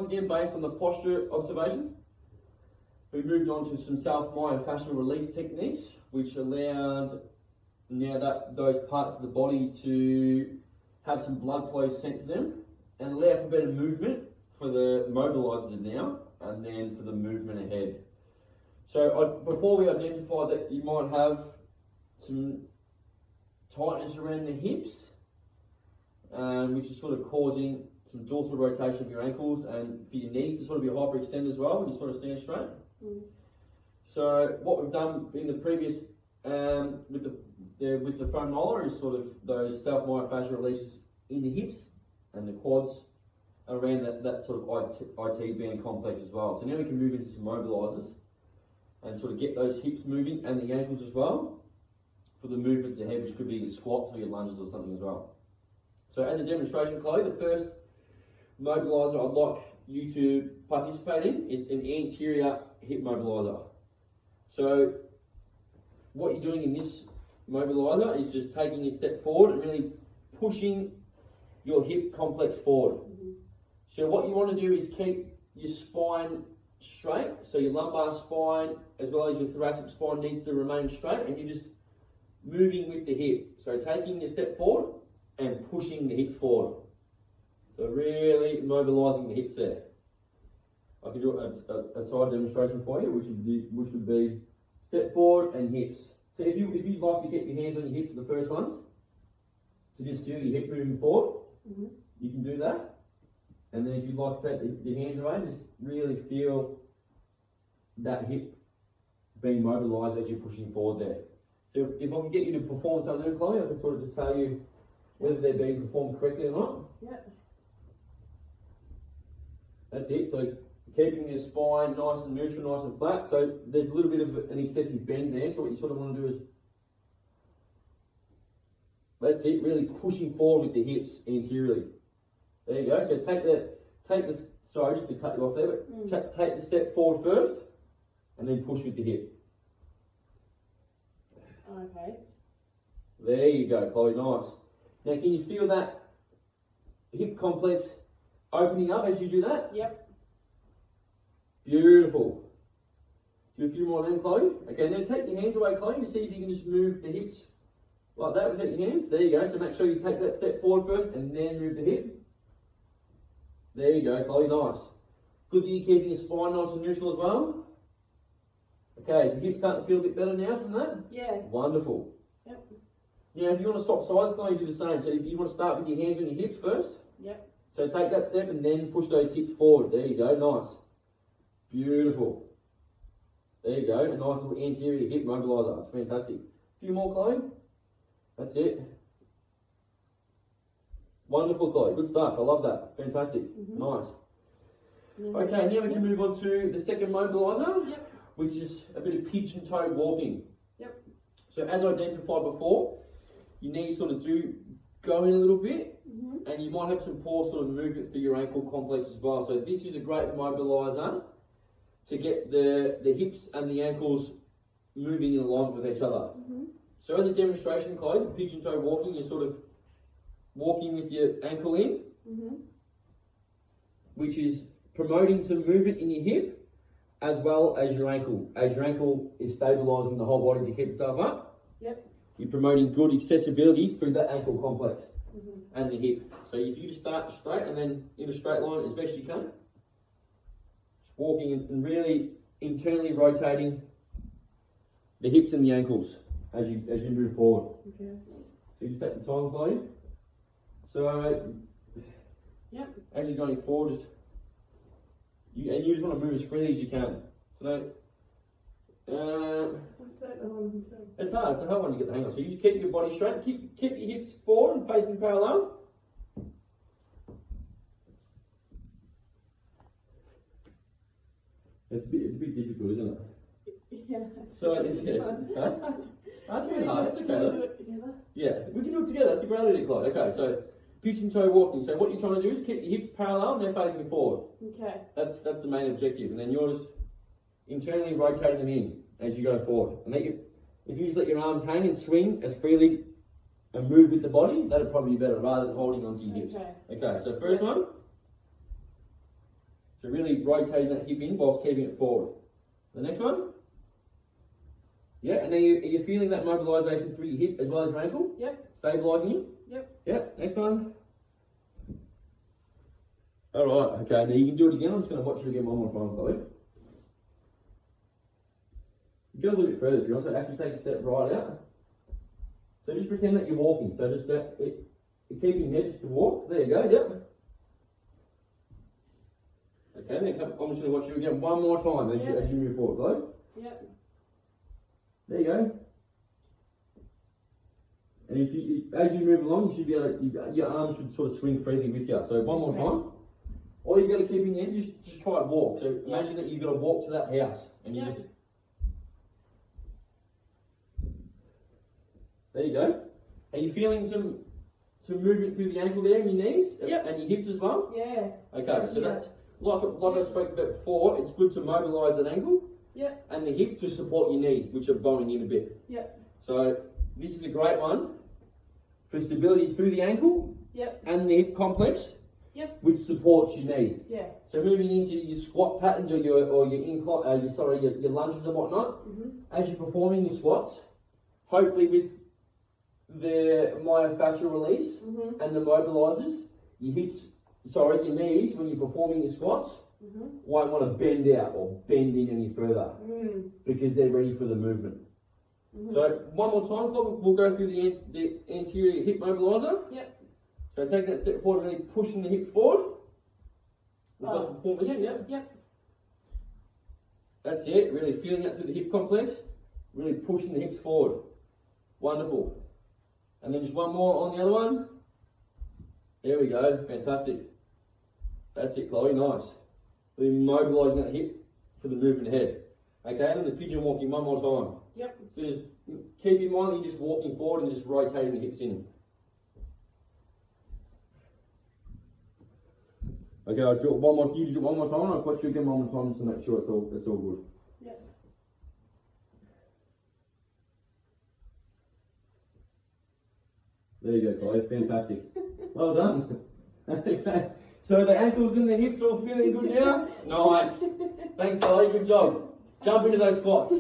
once again based on the posture observations. We moved on to some self-myofascial release techniques, which allowed those parts of the body to have some blood flow sent to them and allow for better movement for the mobilisers now and then for the movement ahead. So before we identified that you might have some tightness around the hips, which is sort of causing some dorsal rotation of your ankles and for your knees to sort of be hyperextended as well when you sort of stand straight. Mm. So what we've done in the previous with the foam roller is sort of those self-myofascial releases in the hips and the quads around that sort of IT band complex as well. So now we can move into some mobilisers and sort of get those hips moving and the ankles as well for the movements ahead, which could be your squats or your lunges or something as well. So as a demonstration, Chloe, the first mobiliser I'd like you to participate in is an anterior hip mobiliser. So what you're doing in this mobiliser is just taking a step forward and really pushing your hip complex forward. Mm-hmm. So what you want to do is keep your spine straight, so your lumbar spine as well as your thoracic spine needs to remain straight, and you're just moving with the hip. So taking a step forward and pushing the hip forward. So really mobilising the hips there. I can do a side demonstration for you, which would be step forward and hips. So if you'd like to get your hands on your hips for the first ones, to just feel your hip moving forward, mm-hmm. you can do that. And then if you'd like to take the hands away, just really feel that hip being mobilised as you're pushing forward there. So if I can get you to perform something, Chloe, I can sort of just tell you whether they're being performed correctly or not. Yep. That's it. So keeping your spine nice and neutral, nice and flat. So there's a little bit of an excessive bend there. So what you sort of want to do is, that's it, really pushing forward with the hips anteriorly. There you go. So sorry, just to cut you off there, but take the step forward first and then push with the hip. Okay. There you go, Chloe, nice. Now can you feel that hip complex opening up as you do that? Yep. Beautiful. Do a few more then, Chloe. Okay, now take your hands away, Chloe, to see if you can just move the hips like that without your hands. There you go. So make sure you take that step forward first and then move the hip. There you go, Chloe, nice. Good that you're keeping your spine nice and neutral as well. Okay, is the hip starting to feel a bit better now from that? Yeah. Wonderful. Yep. Now, if you want to swap sides, Chloe, do the same. So if you want to start with your hands on your hips first. Yep. So take that step and then push those hips forward. There you go, nice. Beautiful. There you go, a nice little anterior hip mobiliser. It's fantastic. A few more, Chloe. That's it. Wonderful, Chloe. Good stuff. I love that. Fantastic. Mm-hmm. Nice. Mm-hmm. Okay, now we can move on to the second mobiliser, yep. which is a bit of pigeon-toed walking. Yep. So as identified before, your knees sort of do go in a little bit, mm-hmm. and you might have some poor sort of movement through your ankle complex as well. So this is a great mobiliser to get the hips and the ankles moving in alignment with each other. Mm-hmm. So as a demonstration, Chloe, pigeon-toed walking, you're sort of walking with your ankle in, mm-hmm. which is promoting some movement in your hip as well as your ankle. As your ankle is stabilising the whole body to keep itself up, yep. you're promoting good accessibility through that ankle complex mm-hmm. and the hip. So if you just start straight and then in a straight line as best you can, just walking and really internally rotating the hips and the ankles as you move forward. Okay. So you just take the time, Chloe. So, yep. as you're going forward, you just want to move as freely as you can. So, it's hard. It's a hard one to get the hang of. So you just keep your body straight, keep your hips forward and facing parallel. It's a bit difficult, isn't it? Yeah. So that's a bit hard. It's okay. Can we do it together? Yeah, we can do it together. That's a great idea, Chloe. Okay, so pigeon-toe walking. So what you're trying to do is keep your hips parallel and they're facing forward. Okay. That's the main objective, and then you're just internally rotating them in as you go forward. And if you just let your arms hang and swing as freely and move with the body, that'd probably be better rather than holding onto your hips. Okay. Okay. So first one. So really rotating that hip in whilst keeping it forward. The next one. Yeah, and are you feeling that mobilisation through your hip as well as your ankle? Yep. Stabilising you? Yep. Yep, next one. Alright, okay, now you can do it again. I'm just going to watch it again one more time, Chloe. You go a little bit further if you want, so actually take a step right out. So just pretend that you're walking. So just keeping your head just to walk. There you go, yep. Okay, then I'm just going to watch you again one more time as you move forward, Chloe. Yep. There you go. And if as you move along, you should be able to, your arms should sort of swing freely with you. So one more time. All you got to keep in your head, just try to walk. So imagine that you've got to walk to that house, and you just. There you go. Are you feeling some movement through the ankle there and your knees? Yep. And your hips as well? Yeah. Okay, so that's like I spoke about before. It's good to mobilise that ankle. Yep. And the hip to support your knee, which are bowing in a bit. Yep. So this is a great one for stability through the ankle. Yep. And the hip complex. Yep. Which supports your knee. Yeah. So moving into your squat patterns or your incline, your lunges and whatnot, as you're performing your squats, hopefully with the myofascial release and the mobilisers, your knees when you're performing your squats won't want to bend out or bend in any further because they're ready for the movement. So one more time, we'll go through the anterior hip mobiliser. Yep. So taking that step forward, really pushing the hips forward. We'll start to perform again, yeah? Yep. That's it, really feeling that through the hip complex, really pushing the hips forward. Wonderful. And then just one more on the other one. There we go, fantastic. That's it, Chloe, nice. Really mobilising that hip for the movement ahead. Okay, and then the pigeon walking one more time. Yep. So just keep in mind that you're just walking forward and just rotating the hips in. Okay, I'll do it one more. You do it one more time. I'll watch you again one more time just to make sure it's all good. Yep. There you go, Chloe. Fantastic. Well done. Okay. So the ankles and the hips all feeling good now? Nice. Thanks, Chloe. Good job. Jump into those squats.